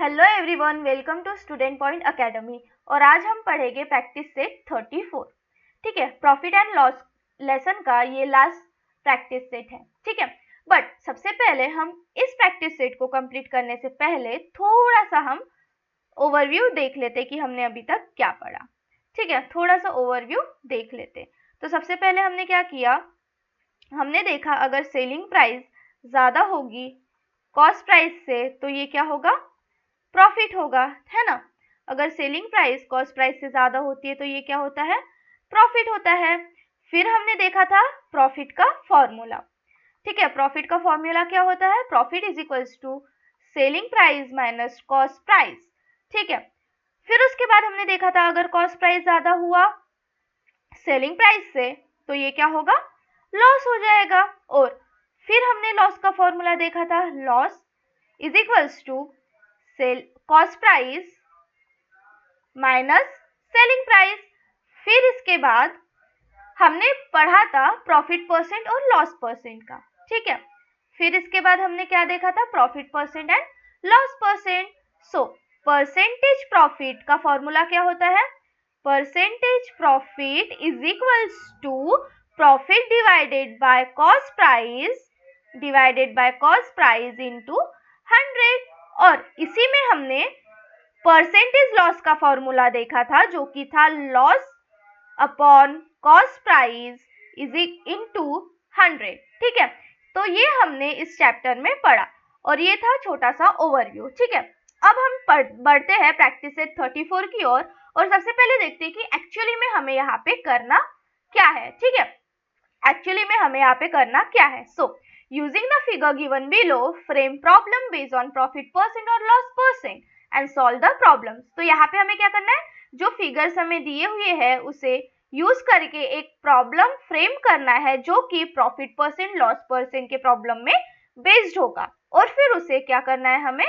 Hello everyone, welcome to Student Point Academy. और आज हम पढ़ेंगे प्रैक्टिस सेट 34। ठीक है, प्रॉफिट एंड लॉस लेसन का ये लास्ट प्रैक्टिस सेट है। ठीक है, बट सबसे पहले हम इस प्रैक्टिस सेट को कंप्लीट करने से पहले थोड़ा सा हम ओवरव्यू देख लेते कि हमने अभी तक क्या पढ़ा। ठीक है, थोड़ा सा ओवरव्यू देख लेते। तो सबसे पहले हमने क्या किया, हमने देखा अगर सेलिंग प्राइस ज़्यादा होगी कॉस्ट प्राइस से तो ये क्या होगा, प्रॉफिट होगा, है ना। अगर सेलिंग प्राइस कॉस्ट प्राइस से ज्यादा होती है तो ये क्या होता है, प्रॉफिट होता है। फिर हमने देखा था प्रॉफिट का फॉर्मूला। ठीक है, प्रॉफिट का फॉर्मूला क्या होता है, profit is equals to selling price minus cost price. ठीक है, फिर उसके बाद हमने देखा था अगर कॉस्ट प्राइस ज्यादा हुआ सेलिंग प्राइस से तो ये क्या होगा, लॉस हो जाएगा। और फिर हमने लॉस का फॉर्मूला देखा था, loss is equals to sell cost price minus selling price. फिर इसके बाद हमने पढ़ा था प्रॉफिट परसेंट और लॉस परसेंट का। ठीक है, फिर इसके बाद हमने क्या देखा था, profit percent and loss percent. So percentage profit का फॉर्मूला क्या होता है, percentage profit is equals to profit divided by cost price into 100। और इसी में हमने परसेंटेज लॉस का फॉर्मूला देखा था जो कि था loss upon cost price is into 100। ठीक है, तो ये हमने इस चैप्टर में पढ़ा और ये था छोटा सा ओवरव्यू। ठीक है, अब हम बढ़ते हैं प्रैक्टिस सेट 34 की ओर और सबसे पहले देखते हैं कि एक्चुअली में हमें यहाँ पे करना क्या है। ठीक है, एक्चुअली में हमें यहाँ पे करना क्या है। So using the figure given below frame problem based on profit percent और loss percent and solve the problems. तो यहाँ पे हमें क्या करना है, जो फिगर्स हमें दिए हुए हैं उसे यूज करके एक प्रॉब्लम फ्रेम करना है जो कि प्रॉफिट परसेंट लॉस परसेंट के प्रॉब्लम में बेस्ड होगा और फिर उसे क्या करना है, हमें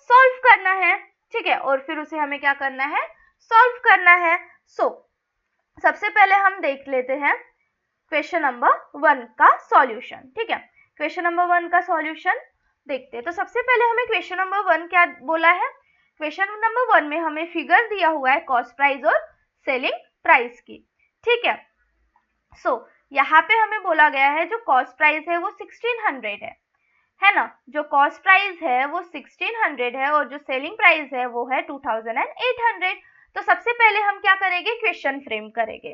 सॉल्व करना है। ठीक है, और फिर उसे हमें क्या करना है, सॉल्व करना है। सो सबसे पहले हम देख लेते हैं क्वेश्चन नंबर 1 का सॉल्यूशन। ठीक है, क्वेश्चन नंबर 1 का सॉल्यूशन देखते हैं। तो सबसे पहले हमें क्वेश्चन नंबर 1 क्या बोला है, क्वेश्चन नंबर 1 में हमें फिगर दिया हुआ है कॉस्ट प्राइस और सेलिंग प्राइस की। ठीक है, सो यहाँ पे हमें बोला गया है जो कॉस्ट प्राइस है वो 1600 है ना। जो कॉस्ट प्राइस है वो 1600 है और जो सेलिंग प्राइस है वो है 2800। तो सबसे पहले हम क्या करेंगे, क्वेश्चन फ्रेम करेंगे।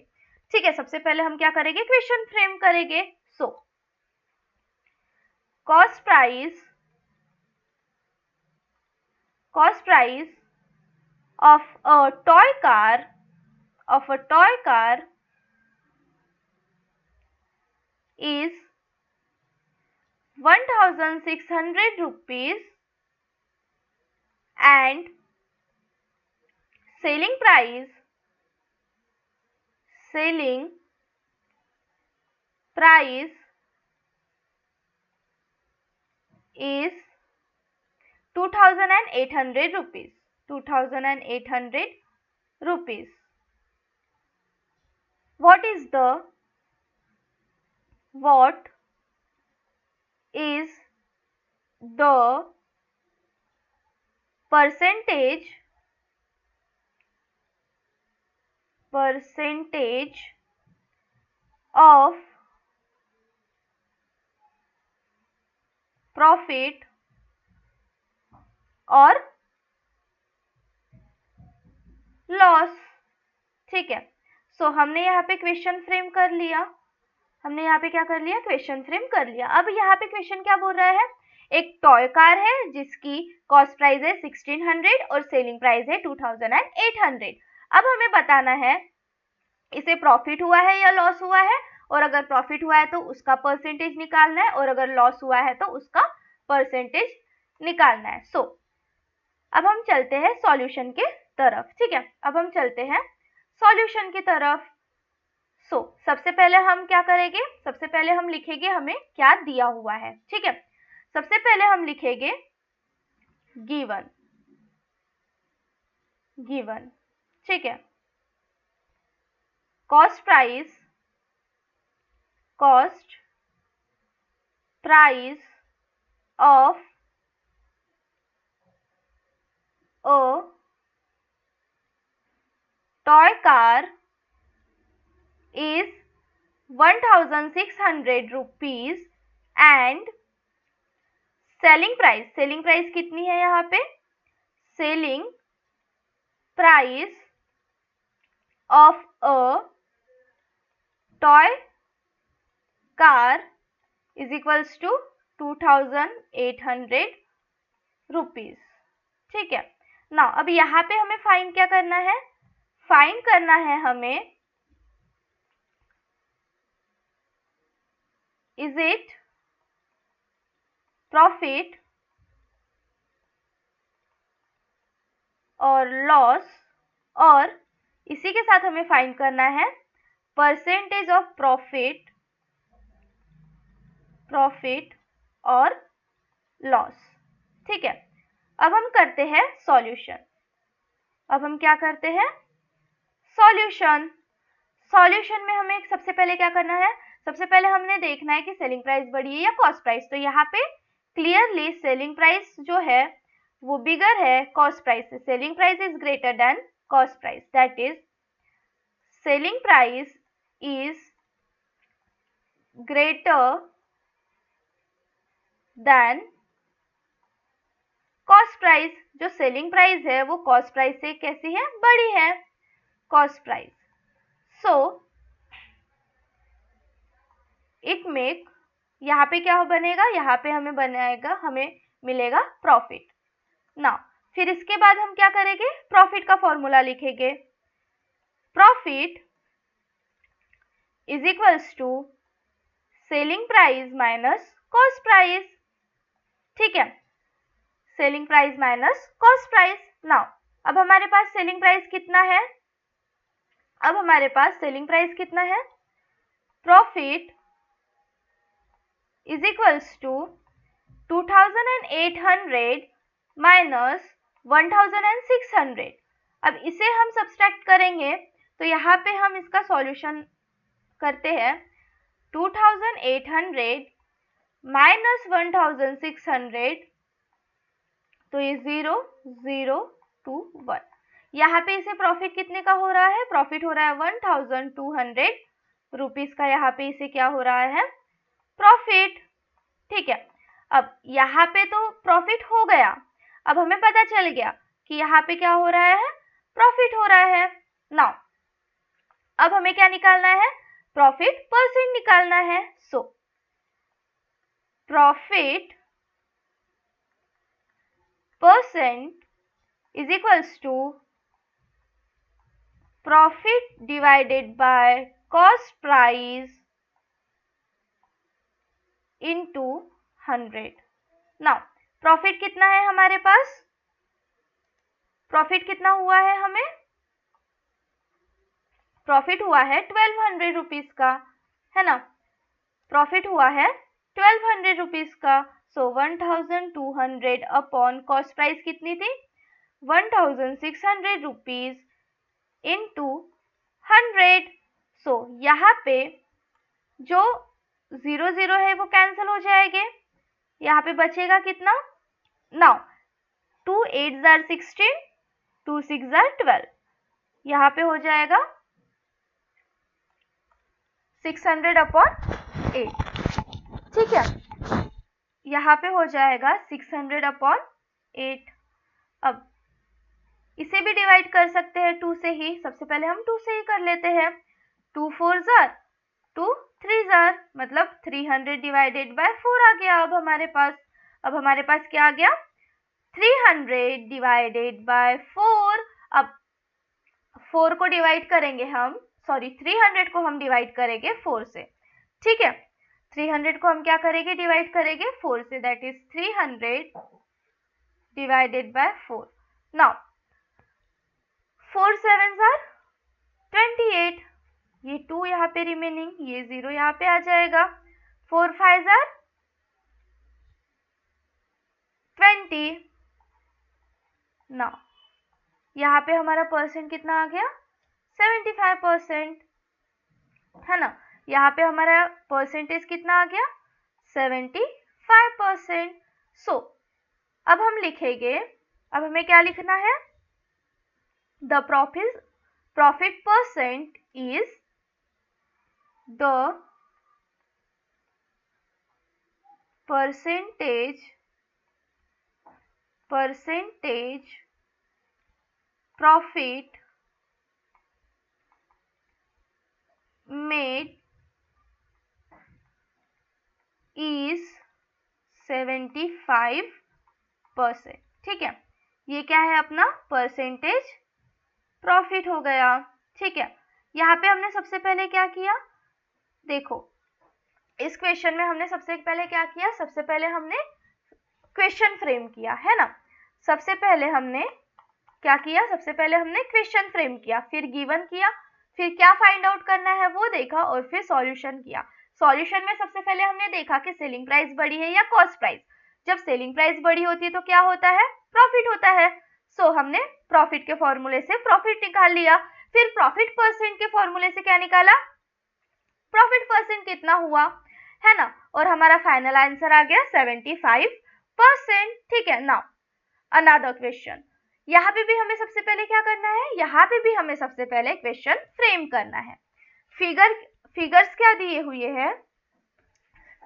ठीक है, सबसे पहले हम क्या करेंगे, क्वेश्चन फ्रेम करेंगे। So cost price of a toy car is 1600 rupees and selling price is 2800 rupees. What is the percentage of profit और लॉस। ठीक है, सो हमने यहाँ पे क्वेश्चन फ्रेम कर लिया, हमने यहाँ पे क्या कर लिया, क्वेश्चन फ्रेम कर लिया। अब यहाँ पे क्वेश्चन क्या बोल रहा है, एक टॉय कार है जिसकी कॉस्ट प्राइस है 1600 और सेलिंग प्राइस है 2800। अब हमें बताना है इसे प्रॉफिट हुआ है या लॉस हुआ है, और अगर प्रॉफिट हुआ है तो उसका परसेंटेज निकालना है और अगर लॉस हुआ है तो उसका परसेंटेज निकालना है। सो अब हम चलते हैं सॉल्यूशन के तरफ। ठीक है, अब हम चलते हैं सॉल्यूशन की तरफ। सो सबसे पहले हम क्या करेंगे, सबसे पहले हम लिखेंगे हमें क्या दिया हुआ है। ठीक है, सबसे पहले हम लिखेंगे गिवन। ठीक है, cost price of a toy car is 1600 rupees and selling price कितनी है यहाँ पे? selling price of a toy car is equals to 2800 rupees. ठीक है ना। अब यहाँ पे हमें फाइंड क्या करना है? फाइंड करना है हमें इज इट प्रॉफिट और लॉस, और इसी के साथ हमें फाइंड करना है परसेंटेज ऑफ प्रॉफिट और लॉस। ठीक है, अब हम करते हैं सॉल्यूशन। अब हम क्या करते हैं? सॉल्यूशन में हमें सबसे पहले क्या करना है? सबसे पहले हमने देखना है कि सेलिंग प्राइस बड़ी है या कॉस्ट प्राइस। तो यहाँ पे क्लियरली सेलिंग प्राइस जो है वो बिगर है कॉस्ट प्राइस से। Selling price is greater than cost price, that is selling price is greater than cost price. जो सेलिंग प्राइस है वो कॉस्ट प्राइस से कैसी है? बड़ी है, cost price. So it make, यहाँ पे क्या बनेगा? यहाँ पे हमें मिलेगा प्रॉफिट। नाउ फिर इसके बाद हम क्या करेंगे? प्रॉफिट का फॉर्मूला लिखेंगे। Profit is equals to selling price minus cost price. ठीक है, selling price minus cost price. Now अब हमारे पास सेलिंग प्राइस कितना है? प्रॉफिट इज इक्वल्स टू 2800 माइनस 1600। अब इसे हम सब्सट्रैक्ट करेंगे तो यहाँ पे हम इसका सॉल्यूशन करते हैं। 2800 माइनस 1600, तो ये 0 0 2 1। यहाँ पे इसे प्रॉफिट कितने का हो रहा है? प्रॉफिट हो रहा है 1200 रुपीज का। यहाँ पे इसे क्या हो रहा है? प्रॉफिट। ठीक है, अब यहाँ पे तो प्रॉफिट हो गया। अब हमें पता चल गया कि यहाँ पे क्या हो रहा है? प्रॉफिट हो रहा है। नाउ अब हमें क्या निकालना है? प्रॉफिट परसेंट निकालना है। So profit percent is equals to profit divided by cost price into 100। now profit कितना है हमारे पास? प्रॉफिट कितना हुआ है? हमें प्रॉफिट हुआ है 1200 रुपीज का, है ना। प्रॉफिट हुआ है 1200 रुपीज का। सो 1200 अपॉन कॉस्ट प्राइस कितनी थी? 1600 रुपीज इंटू 100। सो यहाँ पे जो 0 है वो कैंसिल हो जाएंगे। यहाँ पे बचेगा कितना? Now 2 8 are 16, 2 6 are 12। यहाँ पे हो जाएगा 600 अपॉन 8। ठीक है, यहाँ पे हो जाएगा 600 अपॉन 8। अब इसे भी डिवाइड कर सकते हैं 2 से ही। सबसे पहले हम 2 से ही कर लेते हैं। 2 4 are 2 3 are, मतलब 300 डिवाइडेड बाय 4 आ गया। अब हमारे पास क्या आ गया? 300 डिवाइडेड बाय 4। अब 4 को डिवाइड करेंगे हम, 300 को हम डिवाइड करेंगे 4 से। ठीक है, 300 को हम क्या करेंगे? डिवाइड करेंगे 4 से, that is 300 divided by 4। Now 4 7 are 28। ये 2 यहाँ पे रिमेनिंग, ये 0 यहाँ पे आ जाएगा। 4 5 are 20। नाउ यहाँ पे हमारा परसेंट कितना आ गया? 75%, है ना। यहाँ पे हमारा परसेंटेज कितना आ गया? 75%। सो अब हम लिखेंगे अब हमें क्या लिखना है? The profit percent is the percentage profit made is 75%। ठीक है, ये क्या है अपना परसेंटेज प्रॉफिट हो गया। ठीक है, यहाँ पे हमने सबसे पहले क्या किया, देखो इस क्वेश्चन में हमने सबसे पहले क्या किया, सबसे पहले हमने क्वेश्चन फ्रेम किया है ना। सबसे पहले हमने क्या किया, सबसे पहले हमने क्वेश्चन फ्रेम किया, फिर गिवन किया, फिर क्या फाइंड आउट करना है वो देखा, और फिर सॉल्यूशन किया। सॉल्यूशन में सबसे पहले हमने देखा कि सेलिंग प्राइस बड़ी है या कॉस्ट प्राइस। जब सेलिंग प्राइस बड़ी होती है तो क्या होता है, प्रॉफिट होता है। सो हमने प्रॉफिट के फॉर्मूले से प्रॉफिट निकाल लिया। फिर प्रॉफिट परसेंट के फॉर्मूले से क्या निकाला, प्रॉफिट परसेंट कितना हुआ, है ना, और हमारा फाइनल आंसर आ गया 75%। ठीक है, नाउ अनदर क्वेश्चन। यहाँ पे भी हमें सबसे पहले क्या करना है, यहाँ पे भी हमें सबसे पहले क्वेश्चन फ्रेम करना है। फिगर्स क्या दिए हुए हैं,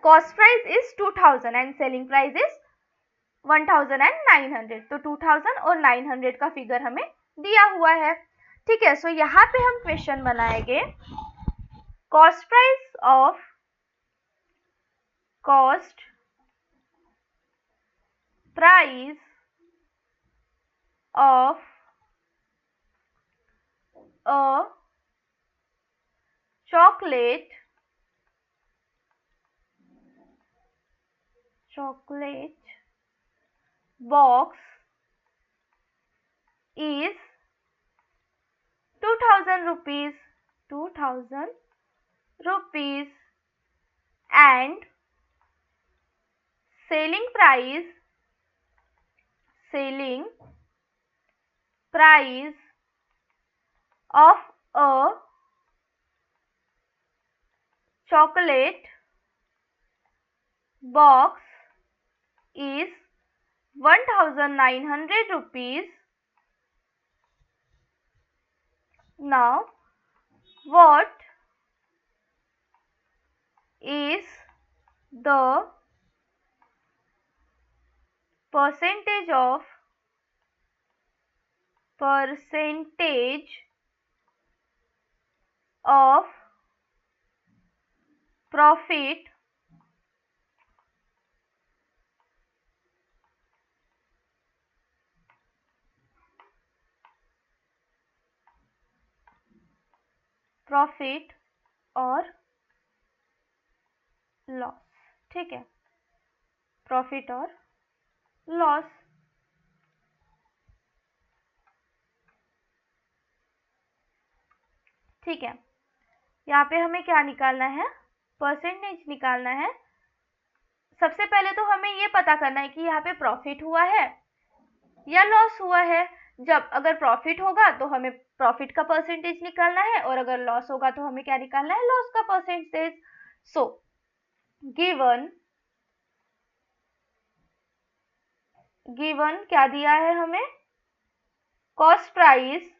cost price is 2000 and selling price is 1900। तो 2000 और 900 का फिगर हमें दिया हुआ है। ठीक है, सो यहाँ पे हम क्वेश्चन बनाएंगे, cost price of a chocolate box is 2000 rupees and selling price of a chocolate box is 1900 rupees. Now, what is the percentage of profit और लॉस। ठीक है, प्रॉफिट और लॉस। ठीक है, यहाँ पे हमें क्या निकालना है, परसेंटेज निकालना है। सबसे पहले तो हमें ये पता करना है कि यहाँ पे प्रॉफिट हुआ है या लॉस हुआ है। जब अगर प्रॉफिट होगा तो हमें प्रॉफिट का परसेंटेज निकालना है, और अगर लॉस होगा तो हमें क्या निकालना है, लॉस का परसेंटेज। सो गिवन क्या दिया है हमें, cost price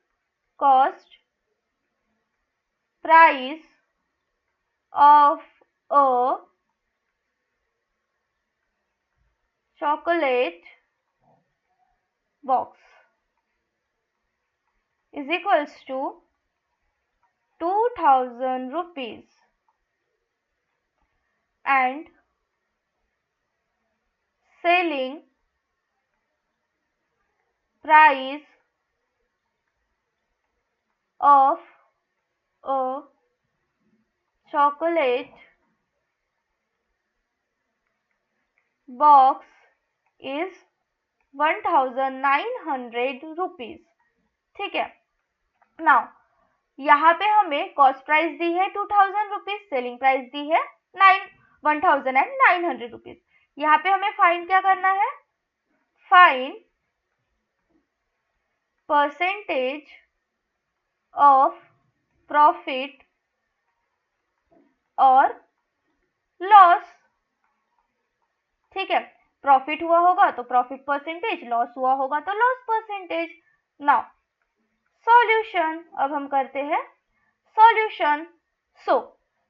of a chocolate box is equals to 2000 rupees and selling price of a chocolate box is 1900 rupees। ठीक है, नाउ यहाँ पे हमें कॉस्ट प्राइस दी है 2000 रुपीज, सेलिंग प्राइस दी है 1900 रुपीज। यहाँ पे हमें फाइंड क्या करना है, फाइंड परसेंटेज ऑफ प्रॉफिट और लॉस। ठीक है, प्रॉफिट हुआ होगा तो प्रॉफिट परसेंटेज, लॉस हुआ होगा तो लॉस परसेंटेज। नाउ सॉल्यूशन, अब हम करते हैं सॉल्यूशन।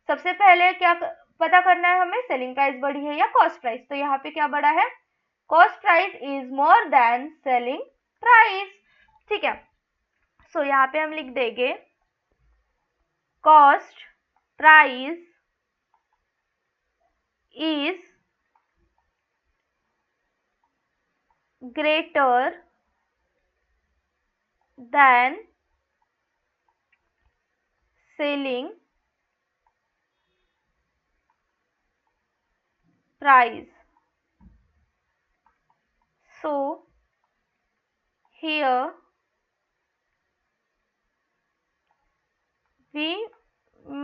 सबसे पहले क्या पता करना है हमें, सेलिंग प्राइस बड़ी है या कॉस्ट प्राइस। तो यहाँ पे क्या बड़ा है, cost price is more than selling price. ठीक है, यहाँ पे हम लिख देंगे cost price is greater than selling price. So here we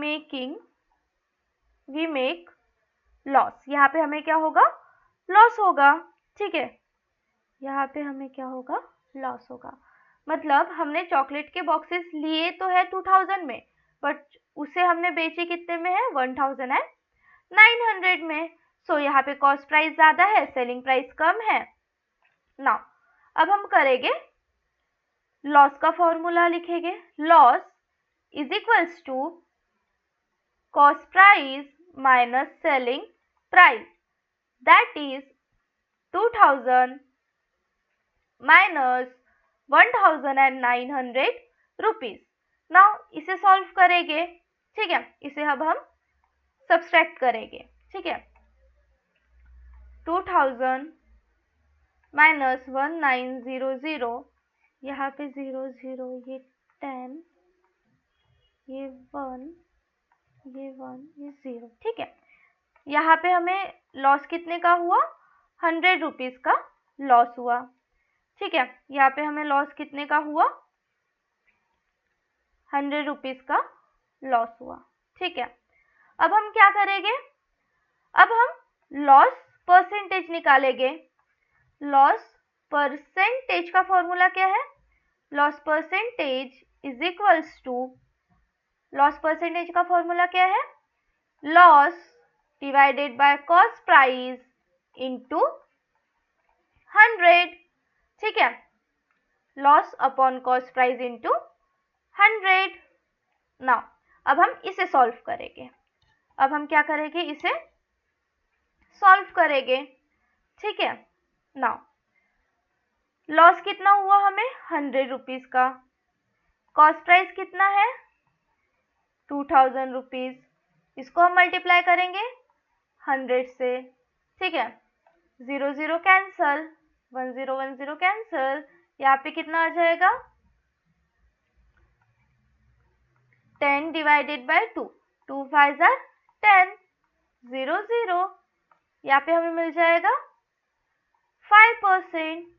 make loss. यहाँ पे हमें क्या होगा, लॉस होगा। ठीक है, यहाँ पे हमें क्या होगा, लॉस होगा। मतलब हमने चॉकलेट के बॉक्सेस लिए तो है 2000 में, बट उसे हमने बेचे कितने में है, 1900 में। यहाँ पे कॉस्ट प्राइस ज्यादा है, सेलिंग प्राइस कम है। नाउ अब हम करेंगे लॉस का फॉर्मूला लिखेंगे। Loss is equals to cost price minus selling price, that is 2000 minus 1900 rupees. Now इसे सॉल्व करेंगे। ठीक है, इसे अब हम सब्सट्रैक्ट करेंगे। ठीक है, 2000 माइनस 1900, यहाँ पे 00, ये 10, ये 1, ये 1, ये 0। ठीक है, यहाँ पे हमें लॉस कितने का हुआ, 100 रुपीज का लॉस हुआ। ठीक है, यहाँ पे हमें लॉस कितने का हुआ, 100 रुपीज का लॉस हुआ। ठीक है, अब हम क्या करेंगे, अब हम लॉस परसेंटेज निकालेंगे। लॉस परसेंटेज का फॉर्मूला क्या है, loss percentage is equals to, loss percentage का फॉर्मूला क्या है, loss divided by cost price into 100। ठीक है, loss upon cost price into 100। Now अब हम इसे सॉल्व करेंगे। अब हम क्या करेंगे, इसे सॉल्व करेंगे। ठीक है, नाउ लॉस कितना हुआ हमें, 100 रुपीज का, कॉस्ट प्राइस कितना है, 2000 रुपीज। इसको हम मल्टीप्लाई करेंगे 100 से। ठीक है, 0 0 कैंसल, 1 0 1 0 कैंसल, यहाँ पे कितना आ जाएगा, 10 डिवाइडेड बाय 2, 2 5 are 10, 0 0, यहाँ पे हमें मिल जाएगा 5%।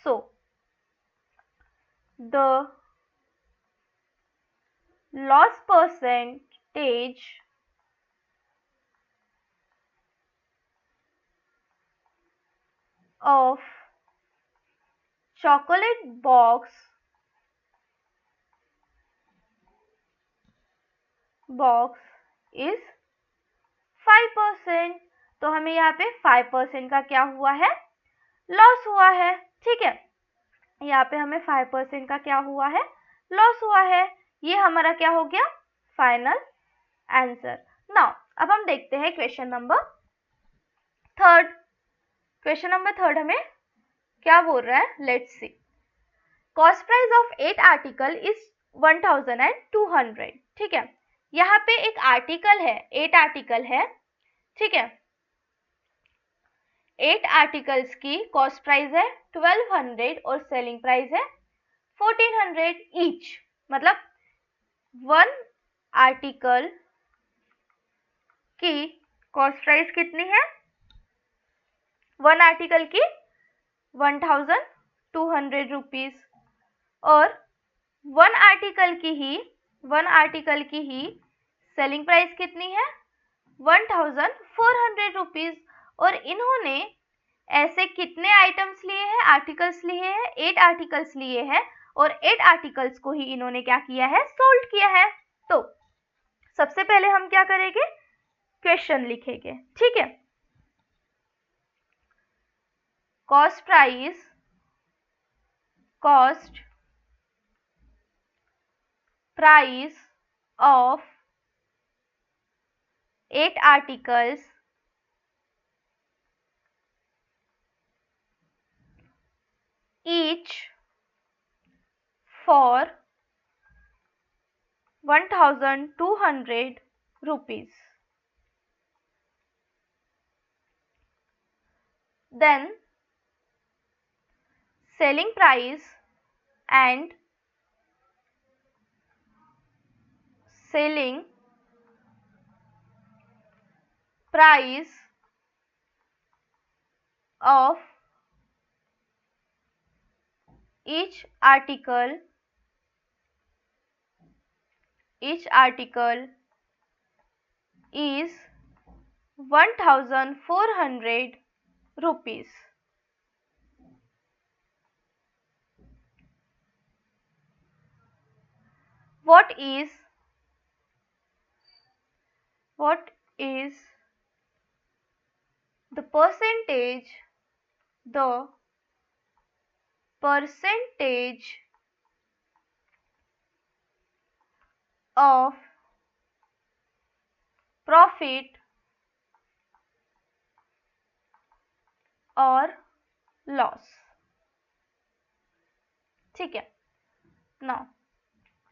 So the loss percentage of chocolate box is 5%। तो हमें यहाँ पे 5% का क्या हुआ है, लॉस हुआ है। ठीक है, यहाँ पे हमें 5% का क्या हुआ है, लॉस हुआ है। ये हमारा क्या हो गया, फाइनल आंसर। नाउ अब हम देखते हैं क्वेश्चन नंबर 3। क्वेश्चन नंबर 3 हमें क्या बोल रहा है, let's see. Cost price of 8 article is 1200। ठीक है, यहाँ पे एक आर्टिकल है, 8 आर्टिकल है। ठीक है, 8 आर्टिकल्स की कॉस्ट प्राइस है 1200 और सेलिंग प्राइस है 1400 ईच। मतलब 1 आर्टिकल की कॉस्ट प्राइस कितनी है, 1 आर्टिकल की 1200 रुपीज, और 1 आर्टिकल की ही सेलिंग प्राइस कितनी है, 1400 रुपीज। और इन्होंने ऐसे कितने आइटम्स लिए हैं, आर्टिकल्स लिए हैं, 8 आर्टिकल्स लिए हैं, और 8 आर्टिकल्स को ही इन्होंने क्या किया है, सोल्ड किया है। तो सबसे पहले हम क्या करेंगे, क्वेश्चन लिखेंगे। ठीक है, cost price of 8 articles each for 1200 rupees. Then selling price and selling price of each article is 1400 rupees. What is the percentage of profit और लॉस? ठीक है ना,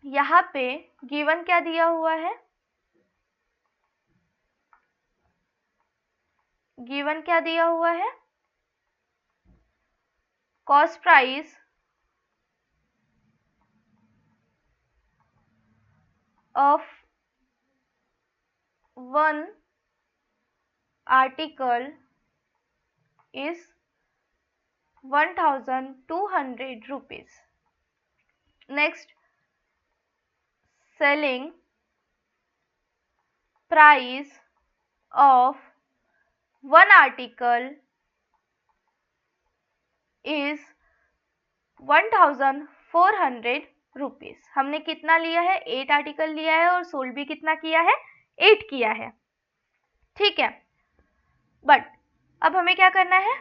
यहाँ पे गिवन क्या दिया हुआ है? गिवन क्या दिया हुआ है? Cost price of one article is 1200 rupees. Next, selling price of one article is 1400 rupees. हमने कितना लिया है? 8 आर्टिकल लिया है और सोल्ड भी कितना किया है? 8 किया है. ठीक है, बट अब हमें क्या करना है?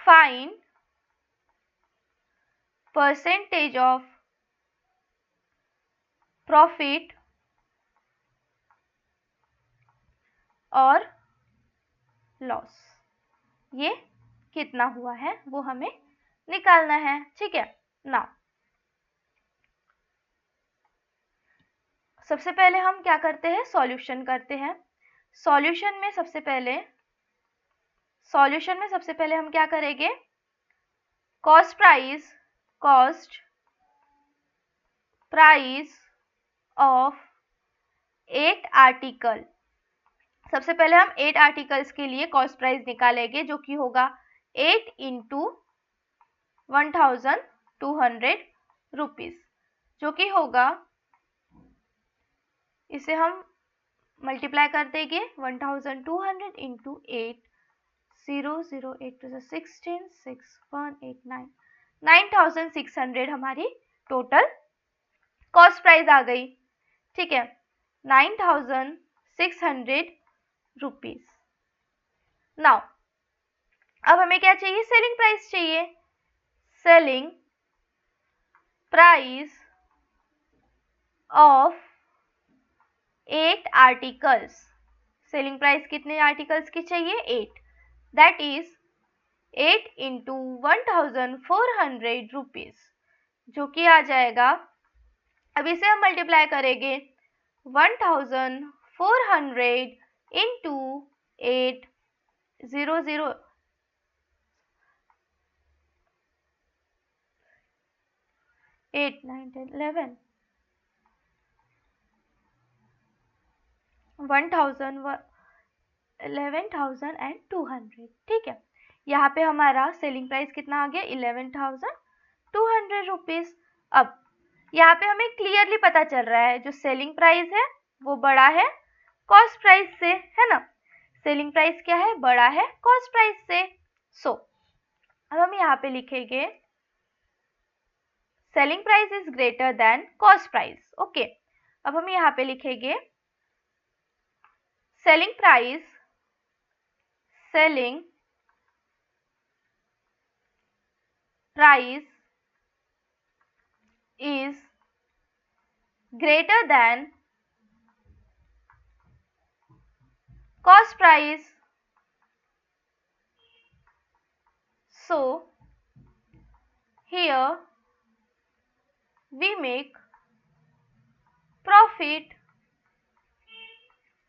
फाइन परसेंटेज ऑफ प्रॉफिट और लॉस. ये कितना हुआ है वो हमें निकालना है. ठीक है ना, सबसे पहले हम क्या करते हैं? सॉल्यूशन करते हैं. सॉल्यूशन में सबसे पहले हम क्या करेंगे? Cost price of 8 article. सबसे पहले हम 8 आर्टिकल्स के लिए कॉस्ट प्राइस निकालेंगे, जो कि होगा 8 इंटू 1200 रुपीज, जो कि होगा, इसे हम मल्टीप्लाई कर देंगे 1200 इंटू 8, 008 to 16, 6189, 9600 हमारी टोटल कॉस्ट प्राइस आ गई. ठीक है, 9600 रुपीज. नाउ अब हमें क्या चाहिए? सेलिंग प्राइस चाहिए. Selling price of 8 articles. Selling price कितने आर्टिकल्स की चाहिए? 8. दैट इज 8 इंटू 1400 रुपीज, जो कि आ जाएगा, अब इसे हम मल्टीप्लाई करेंगे 1400 इंटू 8, 00 8 9 10 11 11,200. ठीक है, यहाँ पे हमारा सेलिंग प्राइस कितना आ गया? 11,200 रुपीज. अब यहाँ पे हमें क्लियरली पता चल रहा है जो सेलिंग प्राइस है वो बड़ा है कॉस्ट प्राइस से, है ना. सेलिंग प्राइस क्या है? बड़ा है कॉस्ट प्राइस से. सो अब हम यहाँ पे लिखेंगे selling price is greater than cost price. Okay, अब हम यहाँ पे लिखेंगे selling price is greater than cost price. So here we make profit.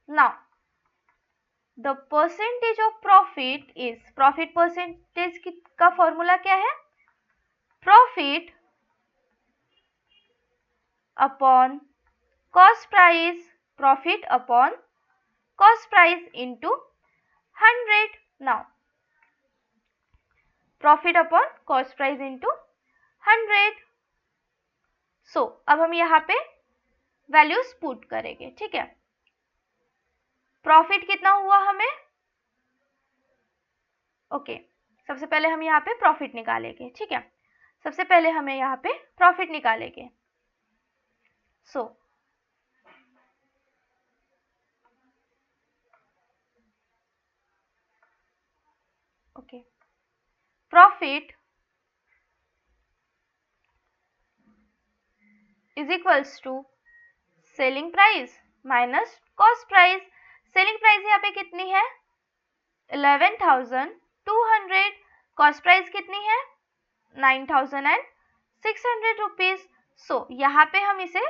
Now the percentage of profit is, profit percentage का फॉर्मूला क्या है? Profit upon cost price, profit upon cost price into 100. Now profit upon cost price into 100. So अब हम यहाँ पे values put करेंगे, ठीक है. प्रॉफिट कितना हुआ हमें? ओके, सबसे पहले हम यहाँ पे प्रॉफिट निकालेंगे, ठीक है. सबसे पहले हमें यहाँ पे प्रॉफिट निकालेंगे. So okay, profit is equals to selling price minus cost price. Selling price यहाँ पे कितनी है? 11,200. कॉस्ट प्राइस कितनी है? 9,600 रुपीज. सो यहाँ पे हम इसे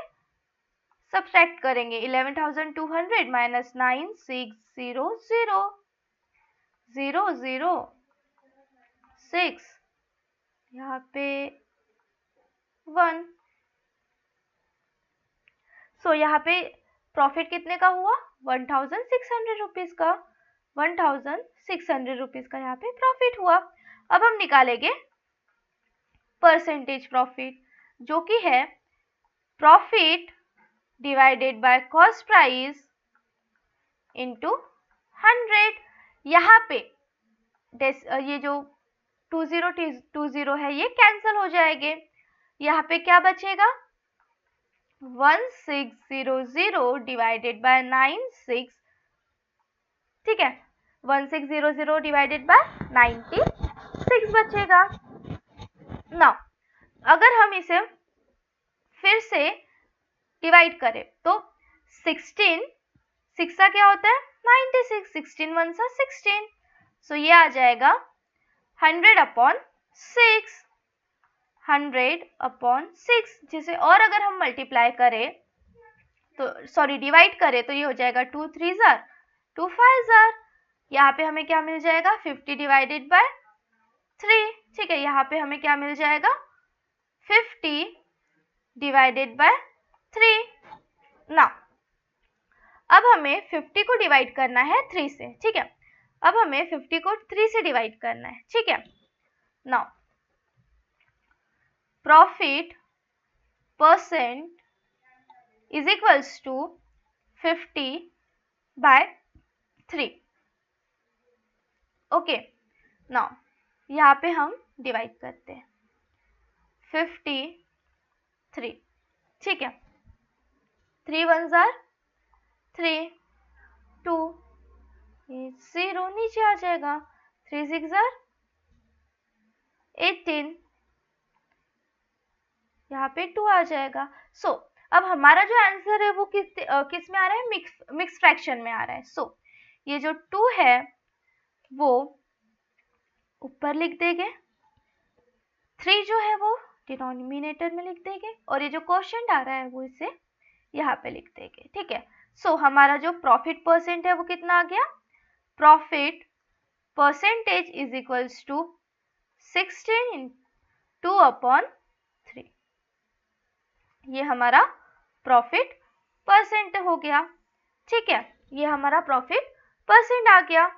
सब्ट्रैक्ट करेंगे. 11,200 माइनस 9,600 006, यहाँ पे 1. सो यहाँ पे प्रॉफिट कितने का हुआ? 1,600 रुपीज का. 1,600 रुपीज का यहाँ पे प्रॉफिट हुआ. अब हम निकालेंगे परसेंटेज प्रॉफिट, जो कि है profit divided by cost price into 100. यहाँ पे ये जो 2020 है ये कैंसिल हो जाएंगे. यहाँ पे क्या बचेगा? 1600 डिवाइडेड बाय 96, ठीक है. 1600 डिवाइडेड बाय 96 बचेगा. नाउ अगर हम इसे फिर से डिवाइड करें तो 16 का क्या होता है? 96. 16 1 सा 16. सो ये आ जाएगा 100/6. 100/6, जिसे और अगर हम मल्टीप्लाई करें तो सॉरी डिवाइड करें तो ये हो जाएगा 2 3 जार 2 5 जार. यहाँ पे हमें क्या मिल जाएगा? 50 डिवाइडेड बाय 3, ठीक है. यहाँ पे हमें क्या मिल जाएगा? 50 डिवाइडेड बाय 3. नाउ अब हमें 50 को डिवाइड करना है 3 से, ठीक है. अब हमें 50 को 3 से डिवाइड करना है, ठीक है. Now profit percent is equals to 50/3. Okay, now यहाँ पे हम डिवाइड करते हैं 53, ठीक है. 3 1 जार 3, 2, 0 नीचे आ जाएगा. 3 6 जार 18, यहाँ पे 2 आ जाएगा. सो अब हमारा जो आंसर है वो किस में आ रहा है? मिक्स फ्रैक्शन में आ रहा है. सो ये जो 2 है वो ऊपर लिख देंगे, 3 जो है वो डिनोमिनेटर में लिख देंगे, और ये जो क्वोशिएंट आ रहा है वो इसे यहाँ पे लिख देंगे, ठीक है. सो हमारा जो प्रॉफिट परसेंट है वो कितना आ गया? Profit percentage is equals to 16 2/3. ये हमारा प्रॉफिट परसेंट हो गया, ठीक है. ये हमारा प्रॉफिट परसेंट आ गया.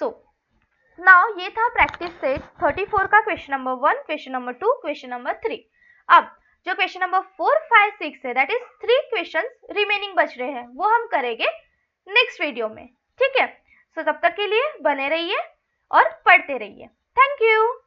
सो नाउ ये था प्रैक्टिस सेट 34 का question number 1, question number 2, question number 3. अब जो क्वेश्चन नंबर 4 5 6 है, दैट इज 3 क्वेश्चंस रिमेनिंग बच रहे हैं, वो हम करेंगे नेक्स्ट वीडियो में, ठीक है. सो तब तक के लिए बने रहिए और पढ़ते रहिए. Thank you.